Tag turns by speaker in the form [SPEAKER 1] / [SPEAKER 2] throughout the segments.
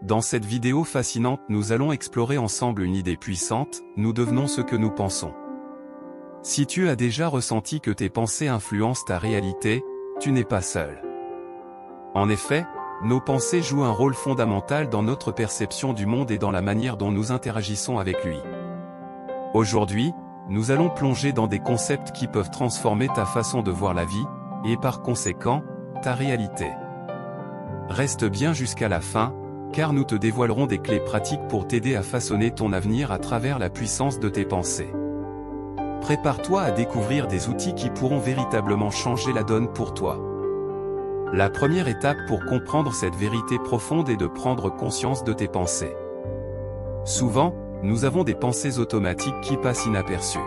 [SPEAKER 1] Dans cette vidéo fascinante, nous allons explorer ensemble une idée puissante, nous devenons ce que nous pensons. Si tu as déjà ressenti que tes pensées influencent ta réalité, tu n'es pas seul. En effet, nos pensées jouent un rôle fondamental dans notre perception du monde et dans la manière dont nous interagissons avec lui. Aujourd'hui, nous allons plonger dans des concepts qui peuvent transformer ta façon de voir la vie, et par conséquent, ta réalité. Reste bien jusqu'à la fin, car nous te dévoilerons des clés pratiques pour t'aider à façonner ton avenir à travers la puissance de tes pensées. Prépare-toi à découvrir des outils qui pourront véritablement changer la donne pour toi. La première étape pour comprendre cette vérité profonde est de prendre conscience de tes pensées. Souvent, nous avons des pensées automatiques qui passent inaperçues.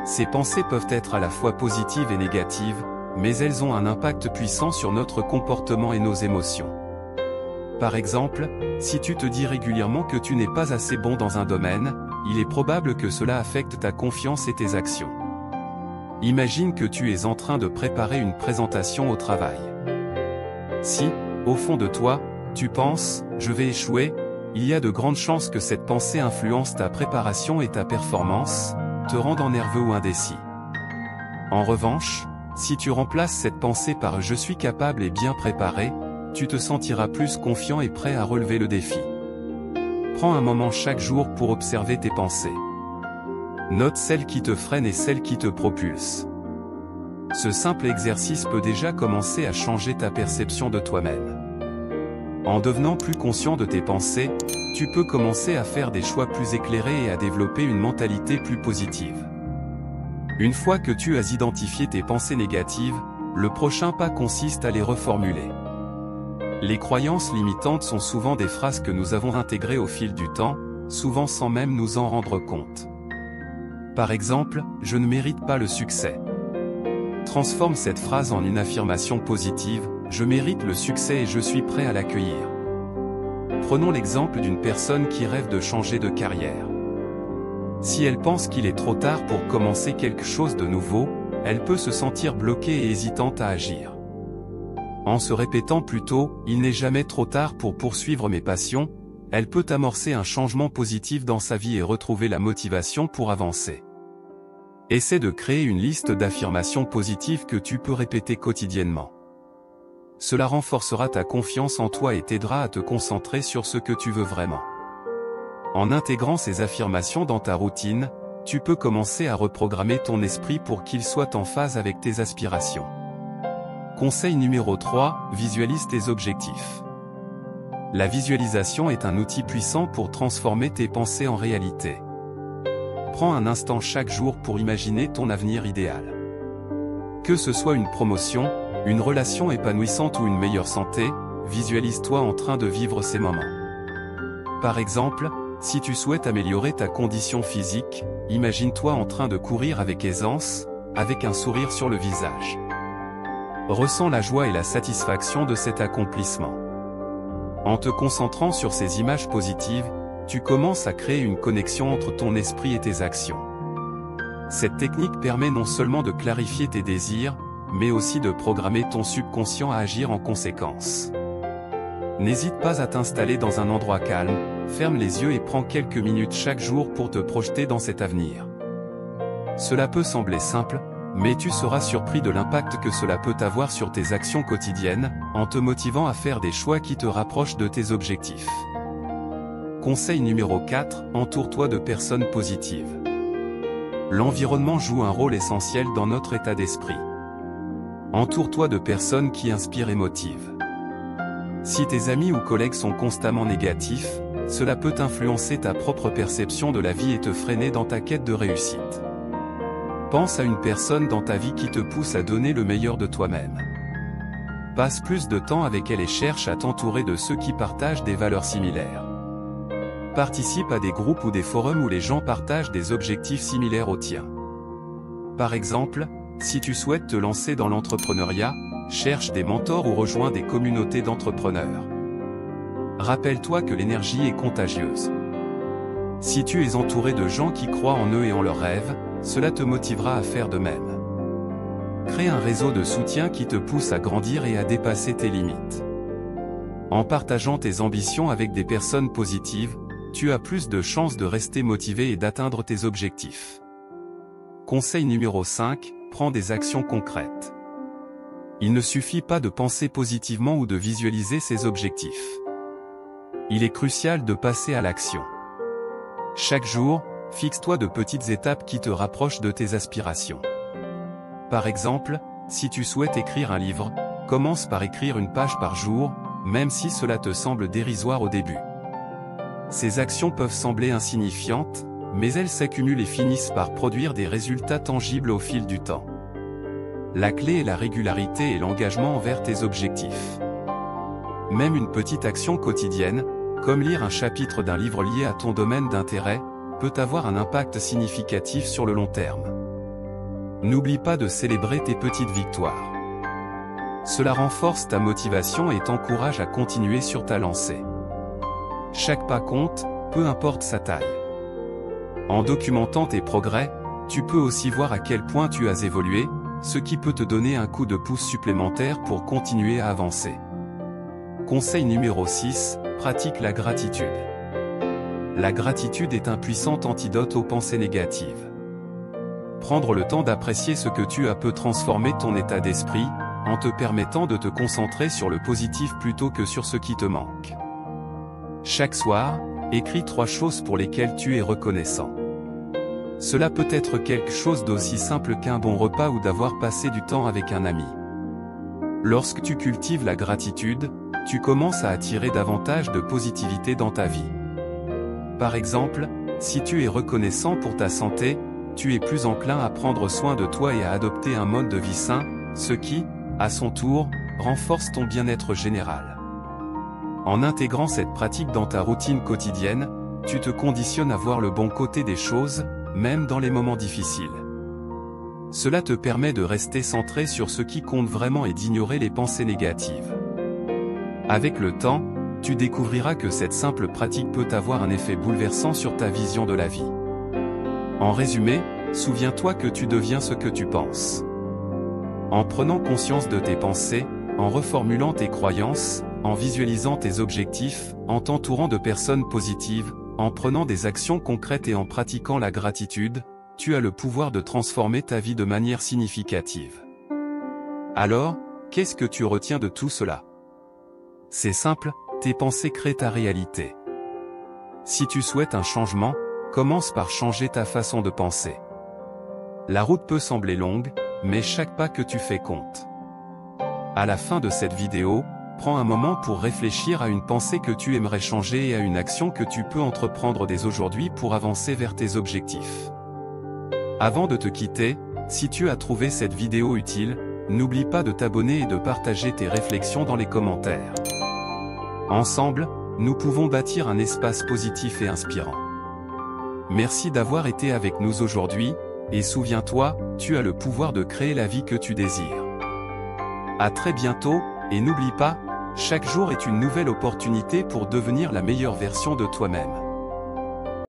[SPEAKER 1] Ces pensées peuvent être à la fois positives et négatives, mais elles ont un impact puissant sur notre comportement et nos émotions. Par exemple, si tu te dis régulièrement que tu n'es pas assez bon dans un domaine, il est probable que cela affecte ta confiance et tes actions. Imagine que tu es en train de préparer une présentation au travail. Si, au fond de toi, tu penses « je vais échouer », il y a de grandes chances que cette pensée influence ta préparation et ta performance, te rendant nerveux ou indécis. En revanche, si tu remplaces cette pensée par « je suis capable et bien préparé », tu te sentiras plus confiant et prêt à relever le défi. Prends un moment chaque jour pour observer tes pensées. Note celles qui te freinent et celles qui te propulsent. Ce simple exercice peut déjà commencer à changer ta perception de toi-même. En devenant plus conscient de tes pensées, tu peux commencer à faire des choix plus éclairés et à développer une mentalité plus positive. Une fois que tu as identifié tes pensées négatives, le prochain pas consiste à les reformuler. Les croyances limitantes sont souvent des phrases que nous avons intégrées au fil du temps, souvent sans même nous en rendre compte. Par exemple, « je ne mérite pas le succès ». Transforme cette phrase en une affirmation positive, « je mérite le succès et je suis prêt à l'accueillir ». Prenons l'exemple d'une personne qui rêve de changer de carrière. Si elle pense qu'il est trop tard pour commencer quelque chose de nouveau, elle peut se sentir bloquée et hésitante à agir. En se répétant plutôt « il n'est jamais trop tard pour poursuivre mes passions », elle peut amorcer un changement positif dans sa vie et retrouver la motivation pour avancer. Essaie de créer une liste d'affirmations positives que tu peux répéter quotidiennement. Cela renforcera ta confiance en toi et t'aidera à te concentrer sur ce que tu veux vraiment. En intégrant ces affirmations dans ta routine, tu peux commencer à reprogrammer ton esprit pour qu'il soit en phase avec tes aspirations. Conseil numéro 3, visualise tes objectifs. La visualisation est un outil puissant pour transformer tes pensées en réalité. Prends un instant chaque jour pour imaginer ton avenir idéal. Que ce soit une promotion, une relation épanouissante ou une meilleure santé, visualise-toi en train de vivre ces moments. Par exemple, si tu souhaites améliorer ta condition physique, imagine-toi en train de courir avec aisance, avec un sourire sur le visage. Ressens la joie et la satisfaction de cet accomplissement. En te concentrant sur ces images positives, tu commences à créer une connexion entre ton esprit et tes actions. Cette technique permet non seulement de clarifier tes désirs, mais aussi de programmer ton subconscient à agir en conséquence. N'hésite pas à t'installer dans un endroit calme, ferme les yeux et prends quelques minutes chaque jour pour te projeter dans cet avenir. Cela peut sembler simple, mais tu seras surpris de l'impact que cela peut avoir sur tes actions quotidiennes, en te motivant à faire des choix qui te rapprochent de tes objectifs. Conseil numéro 4, entoure-toi de personnes positives. L'environnement joue un rôle essentiel dans notre état d'esprit. Entoure-toi de personnes qui inspirent et motivent. Si tes amis ou collègues sont constamment négatifs, cela peut influencer ta propre perception de la vie et te freiner dans ta quête de réussite. Pense à une personne dans ta vie qui te pousse à donner le meilleur de toi-même. Passe plus de temps avec elle et cherche à t'entourer de ceux qui partagent des valeurs similaires. Participe à des groupes ou des forums où les gens partagent des objectifs similaires aux tiens. Par exemple, si tu souhaites te lancer dans l'entrepreneuriat, cherche des mentors ou rejoins des communautés d'entrepreneurs. Rappelle-toi que l'énergie est contagieuse. Si tu es entouré de gens qui croient en eux et en leurs rêves, cela te motivera à faire de même. Crée un réseau de soutien qui te pousse à grandir et à dépasser tes limites. En partageant tes ambitions avec des personnes positives, tu as plus de chances de rester motivé et d'atteindre tes objectifs. Conseil numéro 5, prends des actions concrètes. Il ne suffit pas de penser positivement ou de visualiser ses objectifs. Il est crucial de passer à l'action. Chaque jour, fixe-toi de petites étapes qui te rapprochent de tes aspirations. Par exemple, si tu souhaites écrire un livre, commence par écrire une page par jour, même si cela te semble dérisoire au début. Ces actions peuvent sembler insignifiantes, mais elles s'accumulent et finissent par produire des résultats tangibles au fil du temps. La clé est la régularité et l'engagement envers tes objectifs. Même une petite action quotidienne, comme lire un chapitre d'un livre lié à ton domaine d'intérêt, peut avoir un impact significatif sur le long terme. N'oublie pas de célébrer tes petites victoires. Cela renforce ta motivation et t'encourage à continuer sur ta lancée. Chaque pas compte, peu importe sa taille. En documentant tes progrès, tu peux aussi voir à quel point tu as évolué, ce qui peut te donner un coup de pouce supplémentaire pour continuer à avancer. Conseil numéro 6, pratique la gratitude. La gratitude est un puissant antidote aux pensées négatives. Prendre le temps d'apprécier ce que tu as peut transformer ton état d'esprit, en te permettant de te concentrer sur le positif plutôt que sur ce qui te manque. Chaque soir, écris 3 choses pour lesquelles tu es reconnaissant. Cela peut être quelque chose d'aussi simple qu'un bon repas ou d'avoir passé du temps avec un ami. Lorsque tu cultives la gratitude, tu commences à attirer davantage de positivité dans ta vie. Par exemple, si tu es reconnaissant pour ta santé, tu es plus enclin à prendre soin de toi et à adopter un mode de vie sain, ce qui, à son tour, renforce ton bien-être général. En intégrant cette pratique dans ta routine quotidienne, tu te conditionnes à voir le bon côté des choses, même dans les moments difficiles. Cela te permet de rester centré sur ce qui compte vraiment et d'ignorer les pensées négatives. Avec le temps, tu découvriras que cette simple pratique peut avoir un effet bouleversant sur ta vision de la vie. En résumé, souviens-toi que tu deviens ce que tu penses. En prenant conscience de tes pensées, en reformulant tes croyances, en visualisant tes objectifs, en t'entourant de personnes positives, en prenant des actions concrètes et en pratiquant la gratitude, tu as le pouvoir de transformer ta vie de manière significative. Alors, qu'est-ce que tu retiens de tout cela? C'est simple, tes pensées créent ta réalité. Si tu souhaites un changement, commence par changer ta façon de penser. La route peut sembler longue, mais chaque pas que tu fais compte. À la fin de cette vidéo, prends un moment pour réfléchir à une pensée que tu aimerais changer et à une action que tu peux entreprendre dès aujourd'hui pour avancer vers tes objectifs. Avant de te quitter, si tu as trouvé cette vidéo utile, n'oublie pas de t'abonner et de partager tes réflexions dans les commentaires. Ensemble, nous pouvons bâtir un espace positif et inspirant. Merci d'avoir été avec nous aujourd'hui, et souviens-toi, tu as le pouvoir de créer la vie que tu désires. À très bientôt, et n'oublie pas, chaque jour est une nouvelle opportunité pour devenir la meilleure version de toi-même.